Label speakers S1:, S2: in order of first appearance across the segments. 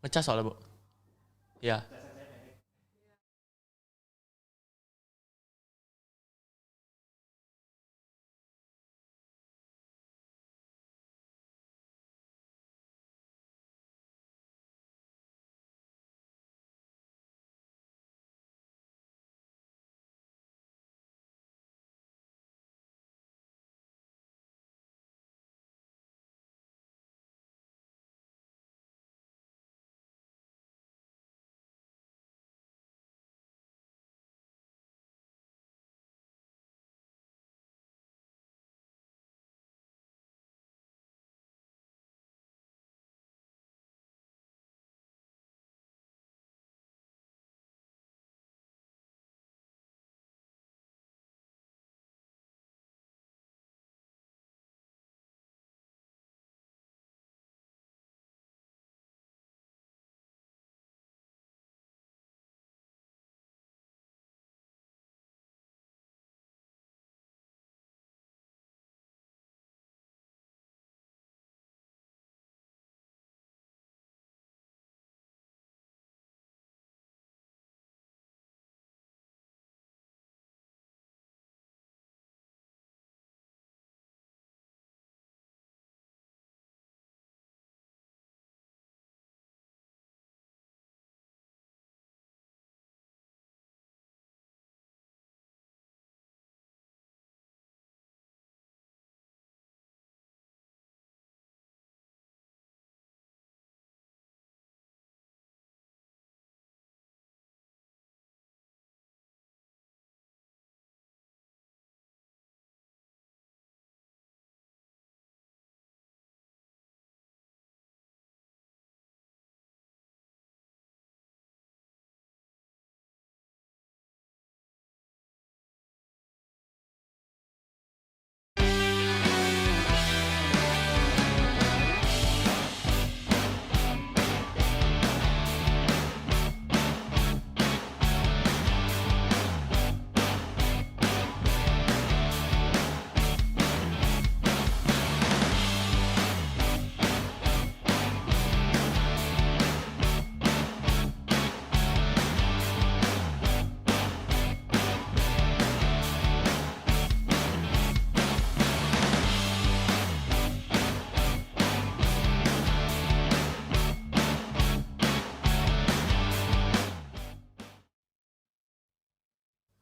S1: Ngecas soalnya, Bu. Ya.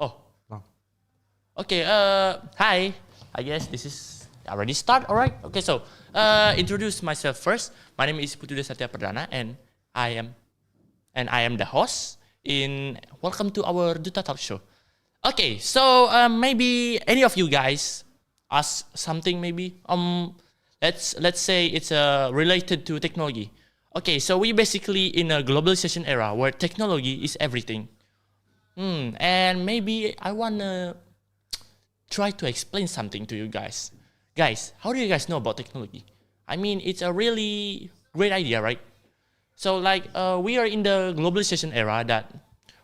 S1: Oh,
S2: Long.
S1: okay. Hi. I guess this is already start. All right. Okay. So, introduce myself first. My name is Putuda Satya Perdana, and I am, I am the host. Welcome to our Duta Talk Show. Okay. So, maybe any of you guys ask something. Maybe let's say it's related to technology. Okay. So we basically in a globalization era where technology is everything. And maybe I wanna try to explain something to you guys. Guys, how do you guys know about technology? I mean, it's a really great idea, right? So, like, we are in the globalization era that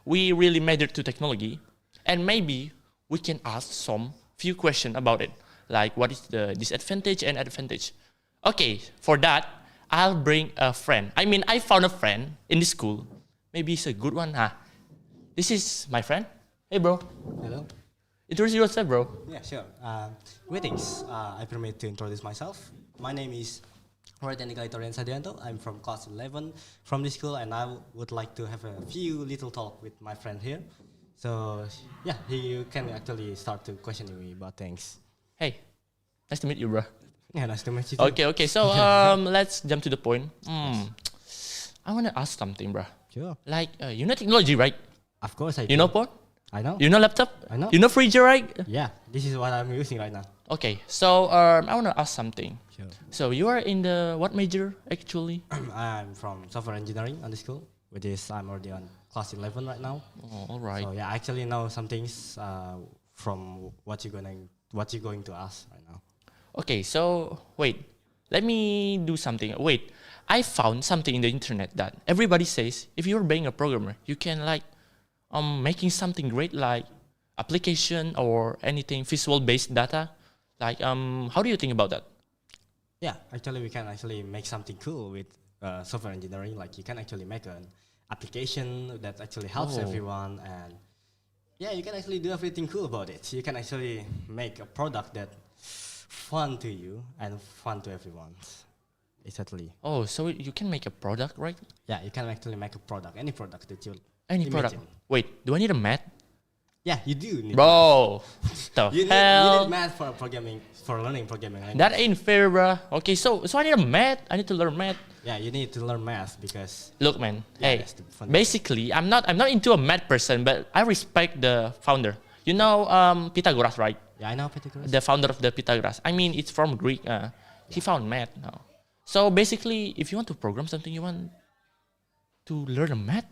S1: we really matter to technology, and maybe we can ask some few questions about it, like what is the disadvantage and advantage. Okay, for that, I'll bring a friend. I mean, I found a friend in the school. Maybe it's a good one, huh? This is my friend. Hey, bro.
S2: Hello.
S1: Introduce yourself, bro.
S2: Yeah, sure. Greetings. I permit to introduce myself. My name is Torian Sadianto. I'm from class 11 from the school, and I would like to have a few little talk with my friend here. So, yeah, you can actually start to questioning me about things.
S1: Hey, nice to meet you, bro.
S2: Yeah, nice to meet you too.
S1: Okay. So, let's jump to the point. I want to ask something, bro.
S2: Sure.
S1: Like, you know technology, right?
S2: Of course I
S1: You
S2: do.
S1: know phone?
S2: I know.
S1: You know laptop?
S2: I know.
S1: You know fridge, right?
S2: Yeah, this is what I'm using right now.
S1: Okay. So, I want to ask something.
S2: Sure.
S1: So, you are in the what major actually?
S2: I'm from software engineering on the school, which is I'm already on class 11 right now.
S1: Oh, all right.
S2: So yeah, I actually know some things from what you're going to ask right now.
S1: Okay. So, wait. Let me do something. Wait. I found something in the internet that everybody says if you're being a programmer, you can like making something great like application or anything visual based data. Like how do you think about that?
S2: Yeah, actually we can actually make something cool with software engineering. Like you can actually make an application that actually helps
S1: Oh.
S2: everyone, and yeah, you can actually do everything cool about it. You can actually make a product that fun to you and fun to everyone. Exactly.
S1: Oh, so you can make a product, right?
S2: Yeah, you can actually make a product, any product that you
S1: Any product.
S2: imagine.
S1: Wait, do I need a math?
S2: Yeah, you do need
S1: Bro, the
S2: you
S1: hell?
S2: need math for programming, for learning programming language.
S1: That ain't fair, bruh. Okay, so I need a math. I need to learn math.
S2: Yeah, you need to learn math because
S1: Look, man.
S2: Yeah,
S1: Hey,
S2: that's the fun.
S1: basically, I'm not into a math person, but I respect the founder. You know, Pythagoras, right?
S2: yeah, I know Pythagoras.
S1: The founder of the Pythagoras. I mean, it's from Greek. He found math. No. So basically, if you want to program something, you want to learn a math.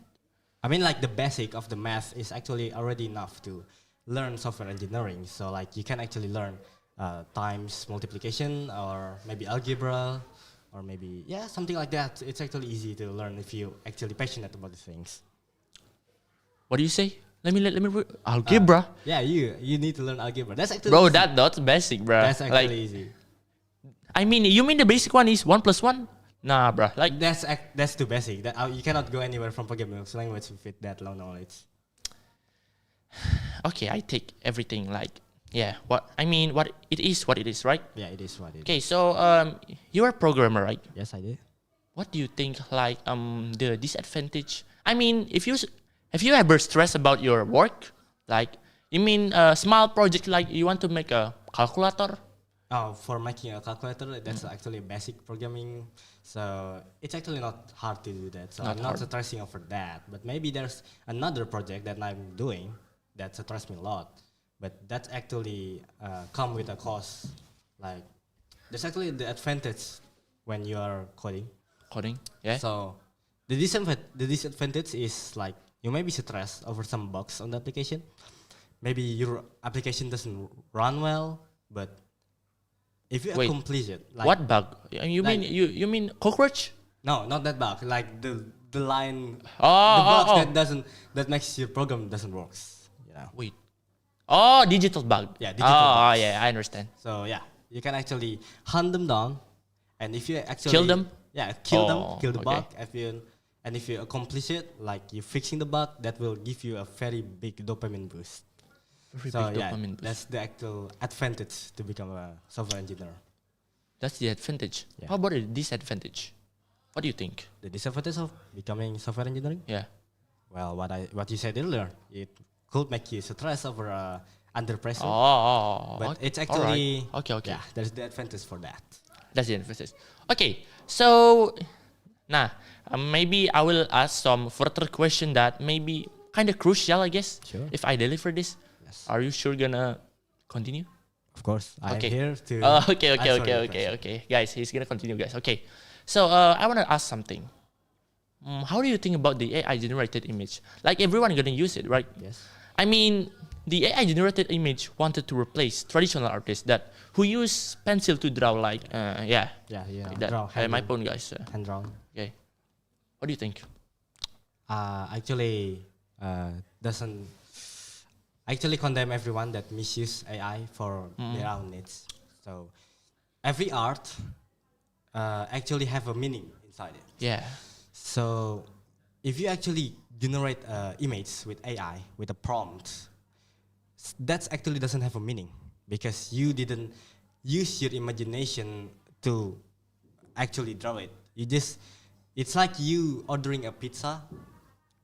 S2: I mean, like the basic of the math is actually already enough to learn software engineering. So like you can actually learn times multiplication or maybe algebra or maybe yeah something like that. It's actually easy to learn if you actually passionate about the things.
S1: What do you say? Let me algebra.
S2: Yeah, you need to learn algebra. That's actually
S1: Bro,
S2: easy.
S1: that's basic, bro.
S2: That's actually
S1: Like,
S2: easy.
S1: I mean, you mean the basic one is 1 + 1? Nah, bro. Like,
S2: That's too basic. That you cannot go anywhere from programming language with that low knowledge.
S1: okay, I take everything like, yeah. What it is, right?
S2: Yeah, it is what it is.
S1: Okay, so you're a programmer, right?
S2: Yes, I did.
S1: What do you think like the disadvantage? I mean, have you ever stressed about your work? Like, you mean a small project like you want to make a calculator?
S2: Oh, for making a calculator, that's actually basic programming. So it's actually not hard to do that. So
S1: Not
S2: I'm not
S1: hard.
S2: stressing over that. But maybe there's another project that I'm doing that stresses me a lot. But that actually come with a cost. Like there's actually the advantage when you are coding.
S1: Coding, yeah.
S2: So the disadvantage is like you may be stressed over some bugs on the application. Maybe your application doesn't run well, but if you
S1: Wait,
S2: accomplish it, like
S1: What bug? You
S2: like-
S1: mean you mean cockroach?
S2: no, not that bug, like the line, the
S1: Oh,
S2: bugs that makes your program doesn't work. You know.
S1: Wait. Oh, digital bug.
S2: Yeah, digital
S1: Oh,
S2: bugs.
S1: yeah, I understand.
S2: So yeah, you can actually hunt them down, and if you actually
S1: Kill them?
S2: yeah, kill them,
S1: Oh,
S2: kill the
S1: okay.
S2: bug. If you accomplish it, like you fixing the bug, that will give you a very big dopamine boost.
S1: Very
S2: So
S1: big
S2: yeah,
S1: dopamine boost.
S2: that's the actual advantage to become a software engineer.
S1: That's the advantage.
S2: Yeah.
S1: How about the disadvantage? What do you think?
S2: The disadvantage of becoming software engineering?
S1: Yeah.
S2: Well, what you said earlier, it could make you stress over under pressure.
S1: Oh,
S2: But
S1: okay.
S2: it's actually
S1: Alright. Okay.
S2: yeah, there's the advantage for that.
S1: That's the advantage. Okay, so maybe I will ask some further question that maybe kind of crucial, I guess.
S2: Sure.
S1: If I deliver this,
S2: Yes.
S1: are you sure gonna continue?
S2: Of course, I'm
S1: Okay.
S2: here to.
S1: Okay,
S2: answer your question.
S1: okay. Guys, he's gonna continue, guys. Okay, so I wanna ask something. How do you think about the AI generated image? Like everyone gonna use it, right?
S2: Yes.
S1: I mean, the AI generated image wanted to replace traditional artists that who use pencil to draw, like
S2: Yeah,
S1: like that.
S2: draw,
S1: My phone, guys.
S2: hand drawn.
S1: Okay, what do you think?
S2: Actually, doesn't actually condemn everyone that misuse AI for their own needs. So every art actually have a meaning inside it.
S1: Yeah,
S2: So if you actually generate image with AI with a prompt, that actually doesn't have a meaning because you didn't use your imagination to actually draw it. It's like you ordering a pizza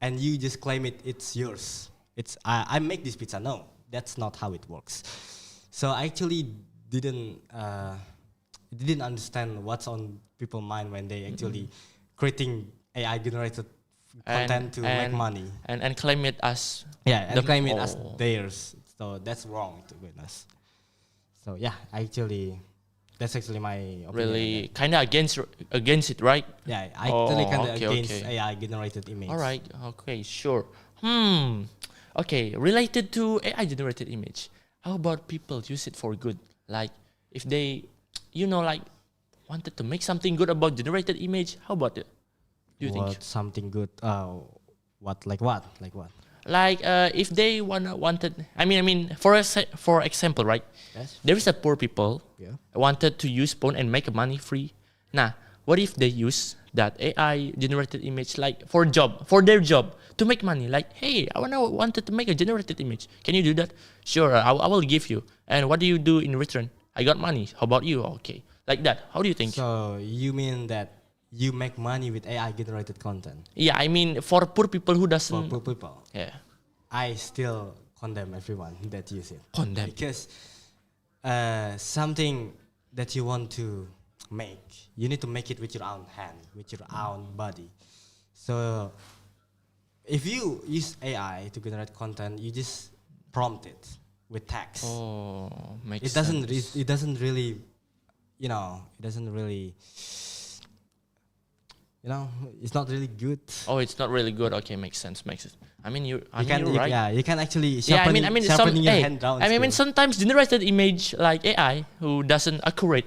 S2: and you just claim it's yours. It's I make this pizza. No, that's not how it works. So I actually didn't understand what's on people's mind when they actually creating AI generated content to make money.
S1: and claim it as
S2: Yeah, and
S1: The-
S2: claim it as
S1: oh.
S2: theirs. So that's wrong to be honest. So yeah, that's actually my opinion.
S1: really kind of against it, right?
S2: Yeah, I actually kind of
S1: okay,
S2: against
S1: okay.
S2: AI generated image.
S1: All right. Okay. Sure. Okay. Related to AI generated image, how about people use it for good? Like if they, like wanted to make something good about generated image, how about it? Do you think?
S2: What something good? What like what? Like what?
S1: Like if they wanted, I mean, for example, right?
S2: Yes.
S1: There is a poor people
S2: Yeah.
S1: wanted to use phone and make money free. Nah, what if they use that AI generated image like for their job to make money. Like, hey, wanted to make a generated image. Can you do that? Sure, I will give you. And what do you do in return? I got money. How about you? Okay, like that. How do you think?
S2: So you mean that you make money with AI generated content?
S1: Yeah, I mean for poor people who
S2: For
S1: doesn't.
S2: poor people,
S1: Yeah,
S2: I still condemn everyone that use it.
S1: condemn.
S2: Because something that you want to make, you need to make it with your own hand, with your own body. So if you use AI to generate content, you just prompt it with text.
S1: Oh, makes
S2: It doesn't.
S1: sense.
S2: It doesn't really. It doesn't really. It's not really good.
S1: Oh, it's not really good. Okay, makes sense. Makes it. I mean, you're
S2: You
S1: right.
S2: Yeah, you can actually
S1: Yeah,
S2: sharpening your hand down.
S1: sometimes generated image like AI who doesn't accurate.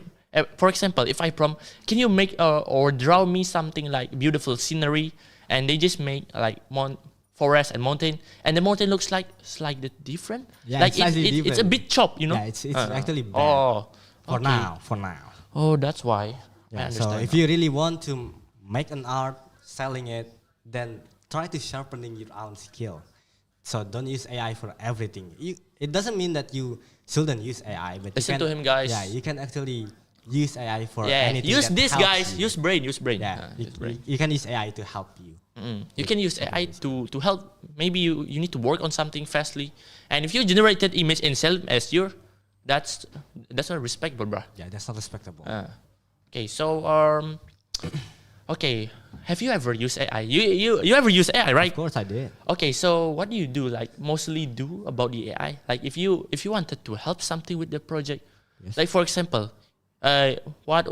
S1: For example, if I can you make or draw me something like beautiful scenery, and they just make like forest and mountain, and the mountain looks like slightly different.
S2: Yeah,
S1: like
S2: it's slightly
S1: it's a bit chopped, you know.
S2: Yeah, it's actually bad.
S1: Oh,
S2: For
S1: okay.
S2: now.
S1: Oh, that's why. I
S2: Yeah,
S1: understand.
S2: so if you really want to make an art, selling it, then try to sharpening your own skill. So don't use AI for everything. It doesn't mean that you shouldn't use AI, but
S1: Listen
S2: you
S1: to
S2: can,
S1: him, guys.
S2: Yeah, you can actually use AI for
S1: Yeah,
S2: anything.
S1: use
S2: that
S1: this,
S2: helps
S1: guys.
S2: you.
S1: Use brain.
S2: Yeah,
S1: Use brain.
S2: you can use AI to help you.
S1: You can use AI to help. Maybe you need to work on something fastly, and if you generated image and sell as your, that's not respectable, bro.
S2: Yeah, that's not respectable.
S1: Okay, so okay, have you ever used AI? You ever use AI, right?
S2: Of course I did.
S1: Okay, so what do you do? Like mostly do about the AI? Like if you wanted to help something with the project,
S2: Yes.
S1: like for example, what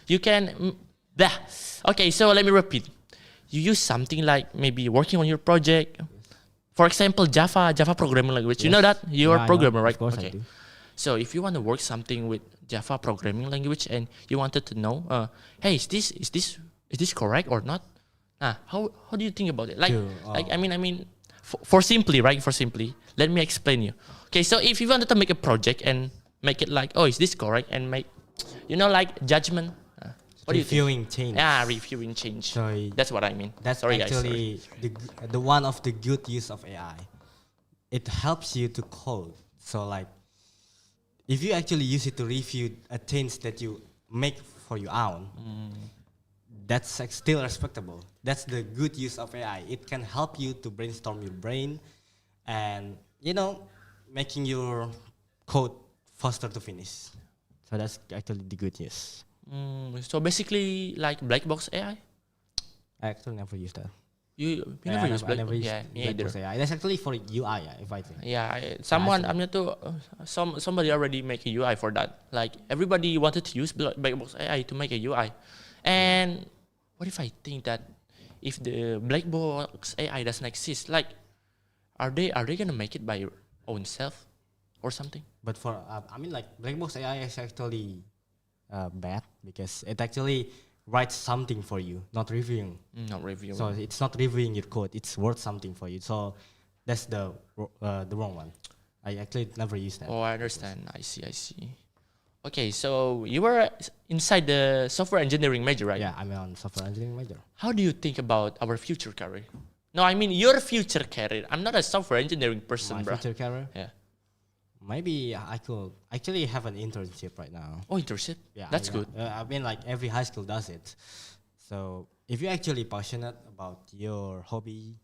S1: you can. Okay, so let me repeat. You use something like maybe working on your project. For example, Java programming language. You know that you're
S2: Yeah,
S1: a
S2: I know.
S1: programmer, right?
S2: Of course
S1: Okay.
S2: I do.
S1: So if you want to work something with Java programming language and you wanted to know, hey, is this correct or not? How do you think about it? Like, I mean, for simply, right? For simply, let me explain you. Okay, so if you wanted to make a project and make it like, oh, is this correct? And make, like judgment. What do you think?
S2: Reviewing change.
S1: Yeah, reviewing change.
S2: So
S1: That's what I mean.
S2: that's
S1: Sorry, guys.
S2: actually the one of the good use of AI. It helps you to code. So like, if you actually use it to review a change that you make for your own, that's still respectable. That's the good use of AI. It can help you to brainstorm your brain, and making your code faster to finish. So that's actually the good use.
S1: So basically, like black box AI.
S2: I actually never used that.
S1: You
S2: Yeah,
S1: never use
S2: I
S1: black
S2: never
S1: box.
S2: used
S1: Yeah, me
S2: black
S1: either.
S2: box AI. That's actually for UI, if I think.
S1: Yeah, someone I'm not to somebody already make a UI for that. Like everybody wanted to use black box AI to make a UI, and what if I think that if the black box AI doesn't exist, like are they gonna make it by your own self or something?
S2: But for like black box AI is actually bad because it actually writes something for you, not reviewing.
S1: Not reviewing.
S2: So it's not reviewing your code; it's worth something for you. So that's the wrong one. I actually never used that.
S1: Oh, I understand. I see. Okay, so you were inside the software engineering major, right?
S2: Yeah, I'm on software engineering major.
S1: How do you think about our future career? No, I mean your future career. I'm not a software engineering person,
S2: My
S1: bro.
S2: future career,
S1: Yeah.
S2: maybe I could actually have an internship right now.
S1: Oh, internship.
S2: Yeah,
S1: That's good.
S2: I mean, like every high school does it. So if you're actually passionate about your hobby,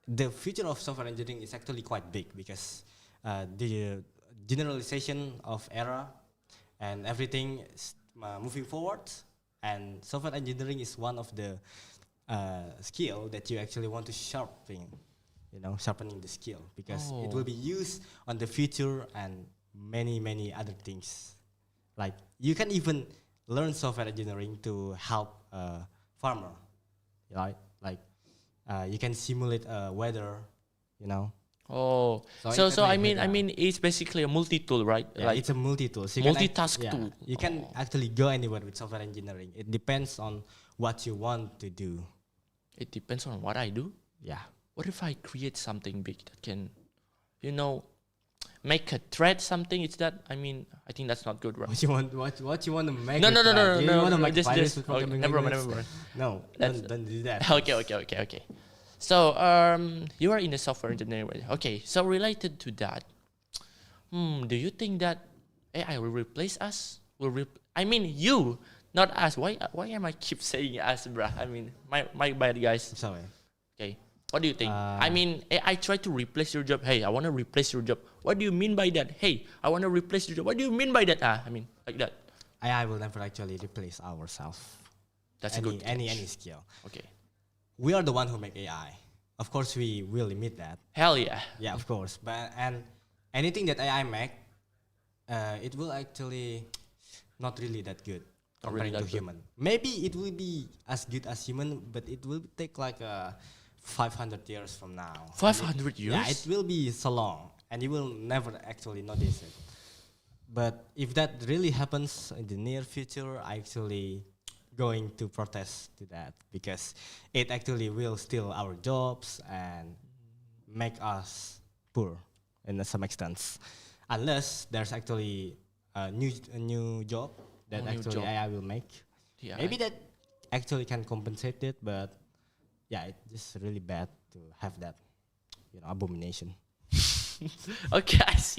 S2: the future of software engineering is actually quite big because the generalization of era and everything is moving forward, and software engineering is one of the skill that you actually want to sharpening the skill because it will be used on the future and many other things. Like you can even learn software engineering to help a farmer, right? Like you can simulate weather,
S1: Oh,
S2: So
S1: so
S2: it
S1: I
S2: can
S1: mean,
S2: make
S1: it's basically a multi-tool, right?
S2: Yeah, it's a multi-tool. So
S1: multitask tool.
S2: You can actually go anywhere with software engineering. It depends on what you want to do.
S1: It depends on what I do.
S2: Yeah.
S1: What if I create something big that can, make a thread something. Is that? I mean, I think that's not good, right?
S2: What you want? What you want to make?
S1: No,
S2: with
S1: no, no,
S2: that?
S1: no,
S2: You
S1: no,
S2: want to
S1: no,
S2: make
S1: just-
S2: virus
S1: just-
S2: with
S1: okay,
S2: programming
S1: never mind,
S2: language?
S1: never mind.
S2: No,
S1: That's-
S2: don't do that.
S1: Okay. So you are in the software engineering. Okay, so related to that, do you think that AI will replace us? I mean you, not us. Why am I keep saying us, bruh? I mean my bad guys.
S2: Sorry.
S1: Okay, what do you think? I
S2: Uh,
S1: mean AI try to replace your job. Hey, I want to replace your job. What do you mean by that? Hey, I want to replace your job. What do you mean by that? I mean like that.
S2: AI will never actually replace ourselves.
S1: That's a good
S2: any
S1: catch.
S2: skill.
S1: Okay.
S2: We are the one who make AI. Of course, we will admit that.
S1: Hell yeah.
S2: Yeah, of course. But and anything that AI make, it will actually not really that good
S1: Not really
S2: comparing
S1: that
S2: to
S1: good.
S2: human. Maybe it will be as good as human, but it will take like 500 years from now.
S1: 500 years?
S2: Yeah, it will be so long, and you will never actually notice it. But if that really happens in the near future, I actually going to protest to that because it actually will steal our jobs and make us poor in some extent. Unless there's actually a new job that
S1: Oh, new
S2: actually
S1: job.
S2: AI will make.
S1: Yeah.
S2: Maybe that actually can compensate it, but yeah, it's just really bad to have that, abomination.
S1: Okay,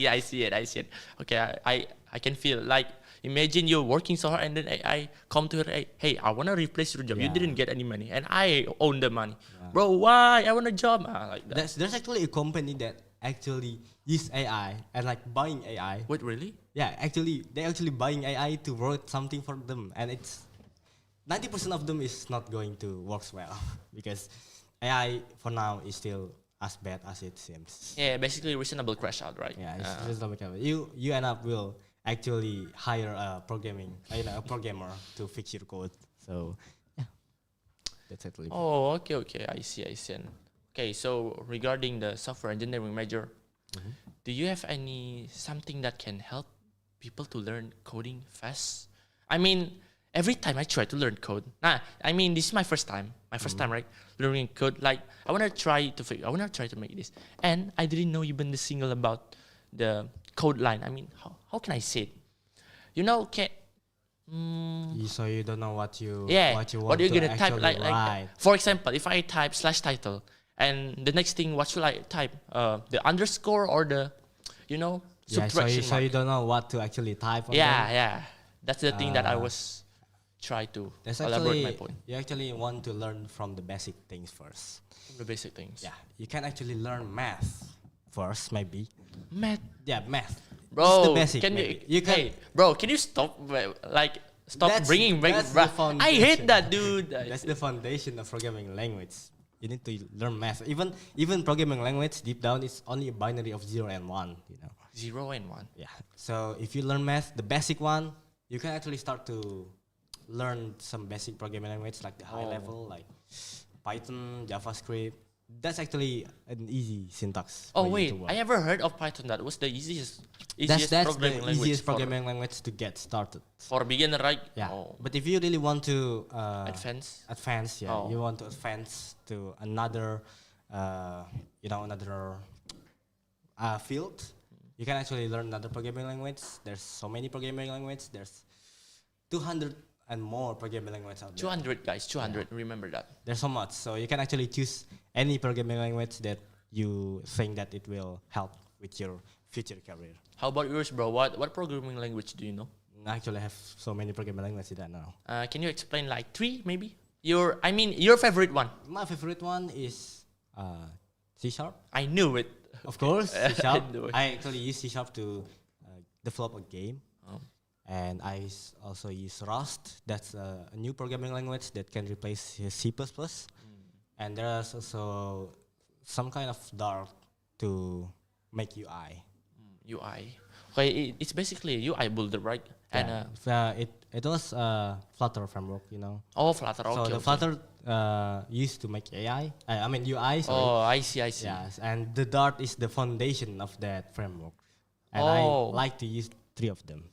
S1: I see it. Okay, I can feel like imagine you're working so hard and then I come to her, hey, I wanna replace your job. You
S2: Yeah.
S1: didn't get any money and I own the money,
S2: Yeah.
S1: bro. Why? I want a job. Like that.
S2: There's actually a company that actually use AI and like buying AI.
S1: Wait, really?
S2: Yeah, actually they actually buying AI to write something for them, and it's 90% of them is not going to work well because AI for now is still as bad as it seems.
S1: Yeah, basically reasonable crash out, right?
S2: Yeah, it's reasonable. You end up will actually hire a programmer to fix your code. So yeah, that's actually.
S1: Oh, okay. I see. Okay, so regarding the software engineering major, do you have something that can help people to learn coding fast? I mean, every time I try to learn code, I mean, this is my first time, right? Learning code, like I wanna try to make this, and I didn't know even the single about the code line. I mean, how can I say it? You know,
S2: So you don't know what you
S1: what
S2: want
S1: are you
S2: to
S1: gonna type?
S2: actually
S1: Like,
S2: write.
S1: for example, if I type /title, and the next thing, what should I type? The underscore or the,
S2: Yeah,
S1: subtraction
S2: so you
S1: mark?
S2: don't know what to actually type on them.
S1: Yeah. That's the thing that I
S2: Uh,
S1: was try to
S2: That's
S1: elaborate my
S2: actually
S1: point.
S2: you actually want to learn from the basic things first.
S1: The basic things.
S2: Yeah, you can actually learn math first, maybe.
S1: Math,
S2: Yeah, math.
S1: bro.
S2: This is the basic.
S1: Can
S2: maybe.
S1: you
S2: can.
S1: hey, bro? Can you stop? Stop
S2: That's-
S1: bringing back.
S2: that's the
S1: bruh. I hate
S2: foundation.
S1: that, dude.
S2: That's the foundation of programming language. You need to learn math. Even programming language deep down is only a binary of 0 and 1.
S1: 0 and 1.
S2: Yeah. So if you learn math, the basic one, you can actually start to learn some basic programming language like the high
S1: Oh.
S2: level, like Python, JavaScript. That's actually an easy syntax.
S1: Oh
S2: for you
S1: wait,
S2: to work.
S1: I ever heard of Python. That was the easiest
S2: That's
S1: programming
S2: the
S1: language
S2: easiest programming language to get started.
S1: for beginner, right?
S2: Yeah.
S1: Oh,
S2: But if you really want to
S1: advanced.
S2: advance, yeah,
S1: Oh.
S2: you want to advance to another, another field, you can actually learn another programming language. There's so many programming languages. There's 200 and more programming languages out there.
S1: 200 guys, 200. Remember that.
S2: There's so much, so you can actually choose any programming language that you think that it will help with your future career.
S1: How about yours, bro? What programming language do you know?
S2: I actually have so many programming languages that now.
S1: Can you explain like 3 maybe? Your favorite one.
S2: My favorite one is C Sharp.
S1: I knew it.
S2: Of course, C Sharp.
S1: knew it.
S2: I actually use C Sharp to develop a game.
S1: Oh.
S2: And I also use Rust. That's a new programming language that can replace C++. And there's also some kind of Dart to make UI.
S1: UI. Okay, it's basically a UI builder, right? And
S2: It was a Flutter framework,
S1: oh, Flutter. Okay.
S2: So the
S1: okay.
S2: Flutter used to make AI. I mean UI. Sorry.
S1: Oh, I see.
S2: Yes, and the Dart is the foundation of that framework. And
S1: Oh.
S2: I like to use 3 of them.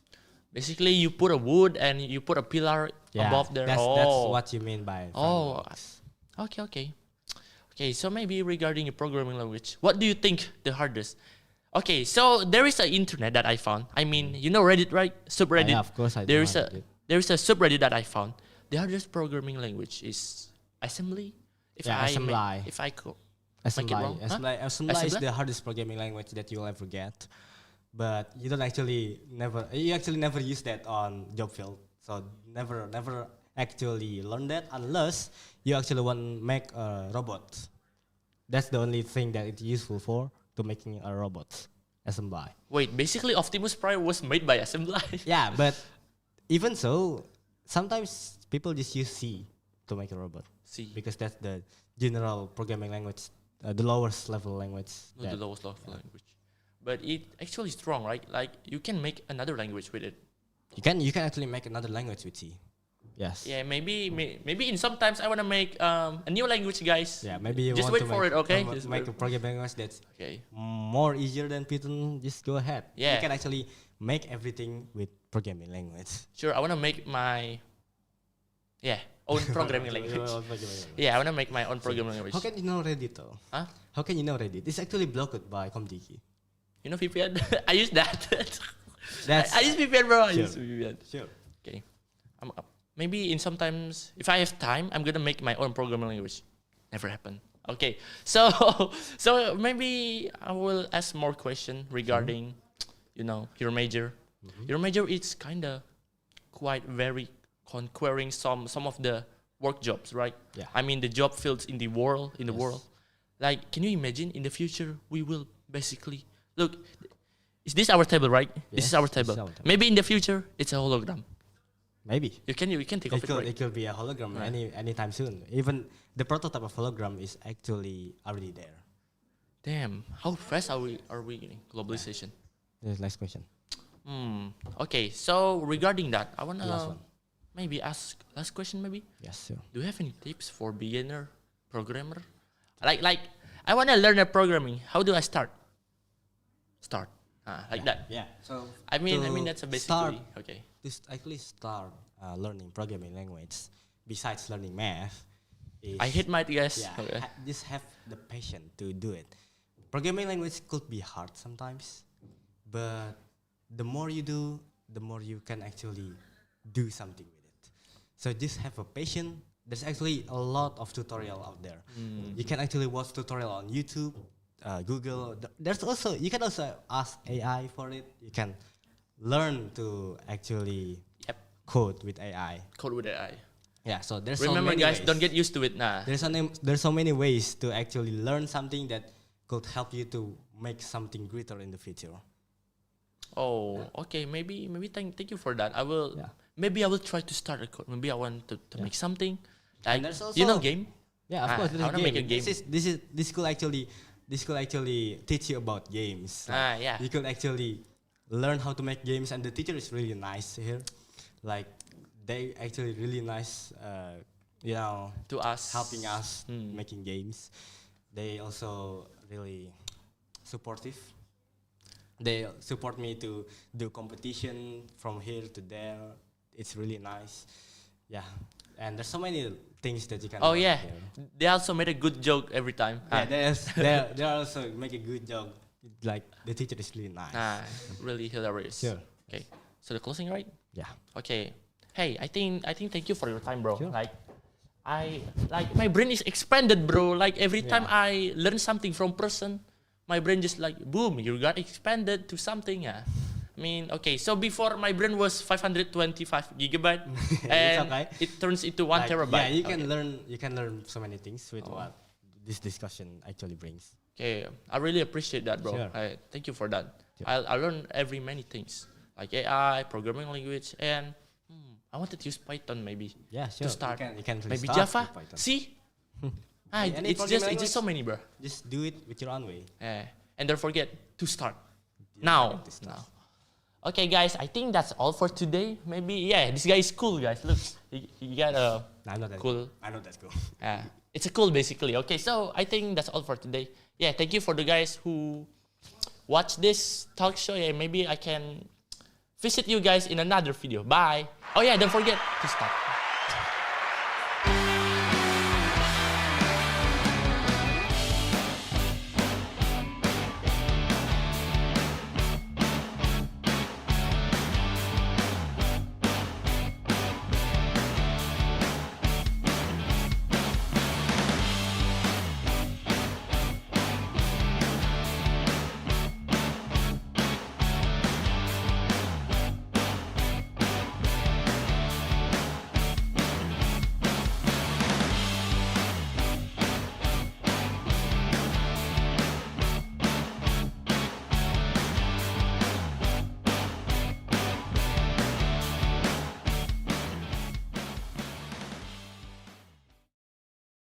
S1: Basically, you put a wood and you put a pillar above there.
S2: That's
S1: oh.
S2: what you mean by
S1: Oh,
S2: frameworks.
S1: Okay. So maybe regarding your programming language, what do you think the hardest? Okay, so there is an internet that I found. I mean, you know Reddit, right? Subreddit.
S2: Yeah, of course I do.
S1: There is a subreddit that I found. The hardest programming language is assembly. If I could make it wrong.
S2: Assembly is the hardest programming language that you'll ever get. But you actually never use that on job field. So never actually learn that unless you actually want to make a robot. That's the only thing that it's useful for, to making a robot assembly.
S1: Wait, basically Optimus Prime was made by assembly.
S2: Yeah, but even so, sometimes people just use C to make a robot.
S1: C.
S2: Because that's the general programming language, the lowest level language.
S1: Not the lowest level language. But it actually strong, right? Like you can make another language with it.
S2: You can actually make another language with C. Yes.
S1: Yeah, maybe in sometimes I want to make a new language, guys.
S2: Yeah, maybe you
S1: just
S2: want
S1: wait
S2: to
S1: for it, okay?
S2: Just make a programming language that's
S1: okay.
S2: More easier than Python. Just go ahead.
S1: Yeah.
S2: You can actually make everything with programming language.
S1: Sure, I want to make my own programming language. Yeah, I want to make my own programming language.
S2: How can you know Reddit though?
S1: Huh?
S2: How can you know Reddit? It's actually blocked by Comdiki.
S1: You know VPN? I use that.
S2: That's
S1: I use VPN, bro. I
S2: Sure.
S1: use VPN.
S2: Sure.
S1: Okay. Maybe in sometimes, if I have time, I'm gonna make my own programming language. Never happen. Okay. So maybe I will ask more question regarding, your major. Your major is kinda quite very conquering some of the work jobs, right?
S2: Yeah.
S1: I mean the job fields in the world. Like, can you imagine in the future we will basically look? Is this our table, right? This is our table. Maybe in the future it's a hologram.
S2: Maybe.
S1: You can think of it, right?
S2: It could be a hologram anytime soon. Even the prototype of hologram is actually already there.
S1: Damn, how fast are we in globalization?
S2: The next question.
S1: Okay, so regarding that, I
S2: Last
S1: wanna
S2: one.
S1: maybe ask last question maybe.
S2: Yes, sure.
S1: Do you have any tips for beginner programmer? Like I wanna learn a programming. How do I start? That.
S2: Yeah. So
S1: I mean that's a basically okay.
S2: To actually start learning programming language, besides learning math, is
S1: I hate math, guys.
S2: yeah,
S1: Okay.
S2: just have the patience to do it. Programming language could be hard sometimes, but the more you do, the more you can actually do something with it. So just have a patience. There's actually a lot of tutorial out there. You can actually watch tutorial on YouTube, Google. You can also ask AI for it. You can learn to actually code with AI.
S1: Code with AI.
S2: Yeah, so there's
S1: Remember,
S2: so many
S1: guys,
S2: ways.
S1: don't get used to it. Nah.
S2: There's so many ways to actually learn something that could help you to make something greater in the future.
S1: Oh, okay. Maybe thank you for that. I will.
S2: Yeah.
S1: Maybe I will try to start a code. Maybe I want to make something.
S2: And
S1: Like,
S2: there's also
S1: game.
S2: Yeah, of course.
S1: I wanna make a game.
S2: This could actually teach you about games. Like,
S1: Yeah.
S2: You could actually learn how to make games, and the teacher is really nice here. Like they actually really nice.
S1: To us.
S2: Helping us making games. They also really supportive. They support me to do competition from here to there. It's really nice. Yeah. And there's so many things that you can
S1: Oh
S2: learn
S1: yeah,
S2: here.
S1: they also made a good joke every time.
S2: Yeah, they also make a good job. Like the teacher is really nice.
S1: Really hilarious.
S2: Sure.
S1: Okay, so the closing, right?
S2: Yeah.
S1: Okay. Hey, I think thank you for your time, bro.
S2: Sure.
S1: Like my brain is expanded, bro. Like every time
S2: Yeah.
S1: I learn something from person, my brain just like boom, you got expanded to something. Yeah. I mean, okay. So before my brain was 525 gigabyte, and
S2: okay.
S1: it turns into 1 terabyte.
S2: Yeah, you can learn so many things with what this discussion actually brings.
S1: Okay, I really appreciate that, bro.
S2: Sure.
S1: Thank you for that.
S2: Sure.
S1: I learned many things like AI, programming language, and I wanted to use Python maybe.
S2: Yeah, sure.
S1: To start.
S2: You can
S1: Maybe
S2: start
S1: Java.
S2: with Python.
S1: See,
S2: Any
S1: it's
S2: programming
S1: just so many, bro.
S2: Just do it with your own way.
S1: And don't forget to start now. Okay, guys, I think that's all for today. Maybe this guy is cool, guys. Look, he got a
S2: I'm not that
S1: cool.
S2: I know that's cool.
S1: It's a cool, basically. Okay, so I think that's all for today. Yeah, thank you for the guys who watch this talk show. Yeah, maybe I can visit you guys in another video. Bye. Oh yeah, don't forget to start.